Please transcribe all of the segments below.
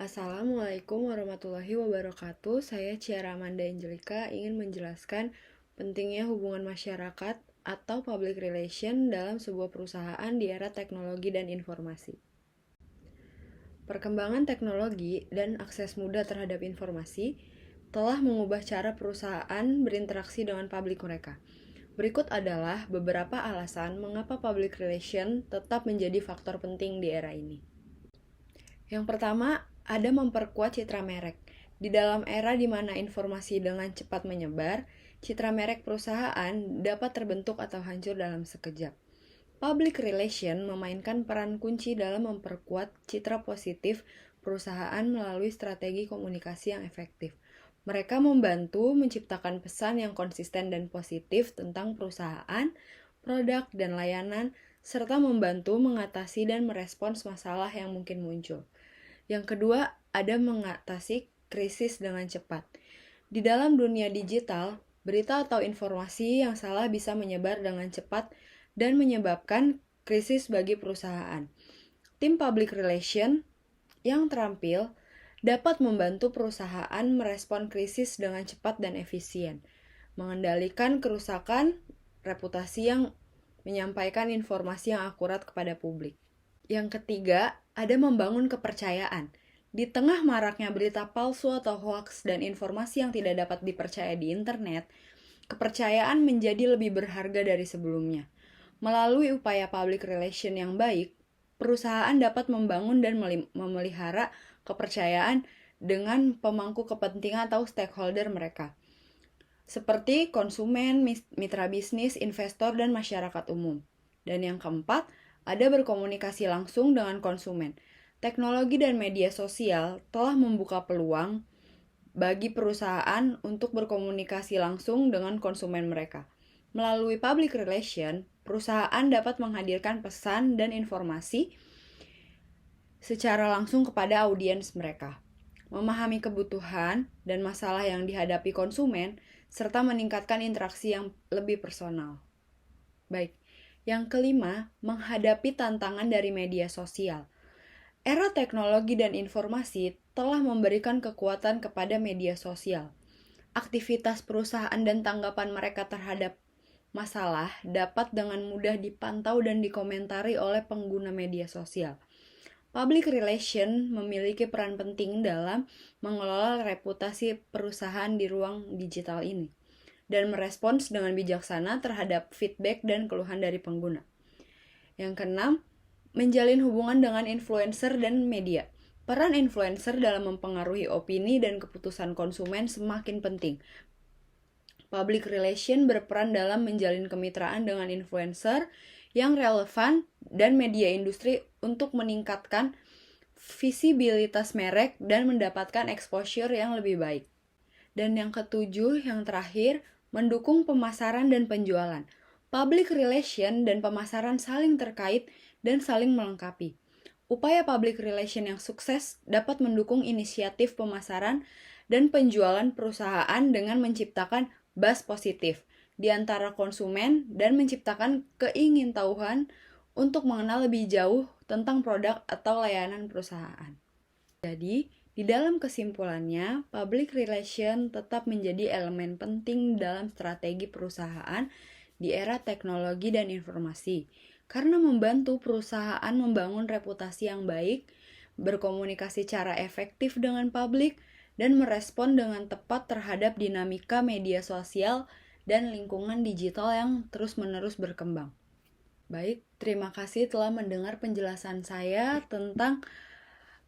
Assalamualaikum warahmatullahi wabarakatuh. Saya Ciara Amanda Angelika ingin menjelaskan pentingnya hubungan masyarakat atau public relation dalam sebuah perusahaan di era teknologi dan informasi. Perkembangan teknologi dan akses mudah terhadap informasi telah mengubah cara perusahaan berinteraksi dengan publik mereka. Berikut adalah beberapa alasan mengapa public relation tetap menjadi faktor penting di era ini. Yang pertama, ada memperkuat citra merek. Di dalam era di mana informasi dengan cepat menyebar, citra merek perusahaan dapat terbentuk atau hancur dalam sekejap. Public relation memainkan peran kunci dalam memperkuat citra positif perusahaan melalui strategi komunikasi yang efektif. Mereka membantu menciptakan pesan yang konsisten dan positif tentang perusahaan, produk, dan layanan, serta membantu mengatasi dan merespons masalah yang mungkin muncul. Yang kedua, ada mengatasi krisis dengan cepat. Di dalam dunia digital, berita atau informasi yang salah bisa menyebar dengan cepat dan menyebabkan krisis bagi perusahaan. Tim public relation yang terampil dapat membantu perusahaan merespon krisis dengan cepat dan efisien, mengendalikan kerusakan reputasi yang menyampaikan informasi yang akurat kepada publik. Yang ketiga, ada membangun kepercayaan. Di tengah maraknya berita palsu atau hoax dan informasi yang tidak dapat dipercaya di internet, kepercayaan menjadi lebih berharga dari sebelumnya. Melalui upaya public relation yang baik, perusahaan dapat membangun dan memelihara kepercayaan dengan pemangku kepentingan atau stakeholder mereka, seperti konsumen, mitra bisnis, investor, dan masyarakat umum. Dan yang keempat, ada berkomunikasi langsung dengan konsumen. Teknologi dan media sosial telah membuka peluang bagi perusahaan untuk berkomunikasi langsung dengan konsumen mereka. Melalui public relation, perusahaan dapat menghadirkan pesan dan informasi secara langsung kepada audiens mereka, memahami kebutuhan dan masalah yang dihadapi konsumen, serta meningkatkan interaksi yang lebih personal. Baik, yang kelima, menghadapi tantangan dari media sosial. Era teknologi dan informasi telah memberikan kekuatan kepada media sosial. Aktivitas perusahaan dan tanggapan mereka terhadap masalah dapat dengan mudah dipantau dan dikomentari oleh pengguna media sosial. Public relation memiliki peran penting dalam mengelola reputasi perusahaan di ruang digital ini dan merespons dengan bijaksana terhadap feedback dan keluhan dari pengguna. Yang keenam, menjalin hubungan dengan influencer dan media. Peran influencer dalam mempengaruhi opini dan keputusan konsumen semakin penting. Public relation berperan dalam menjalin kemitraan dengan influencer yang relevan dan media industri untuk meningkatkan visibilitas merek dan mendapatkan exposure yang lebih baik. Dan yang ketujuh, yang terakhir, mendukung pemasaran dan penjualan. Public relation dan pemasaran saling terkait dan saling melengkapi. Upaya public relation yang sukses dapat mendukung inisiatif pemasaran dan penjualan perusahaan dengan menciptakan buzz positif di antara konsumen dan menciptakan keingintahuan untuk mengenal lebih jauh tentang produk atau layanan perusahaan. Jadi, di dalam kesimpulannya, public relation tetap menjadi elemen penting dalam strategi perusahaan di era teknologi dan informasi, karena membantu perusahaan membangun reputasi yang baik, berkomunikasi secara efektif dengan publik, dan merespon dengan tepat terhadap dinamika media sosial dan lingkungan digital yang terus-menerus berkembang. Baik, terima kasih telah mendengar penjelasan saya tentang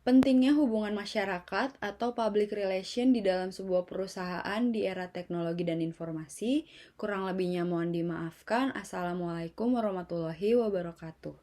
pentingnya hubungan masyarakat atau public relation di dalam sebuah perusahaan di era teknologi dan informasi. Kurang lebihnya mohon dimaafkan. Assalamualaikum warahmatullahi wabarakatuh.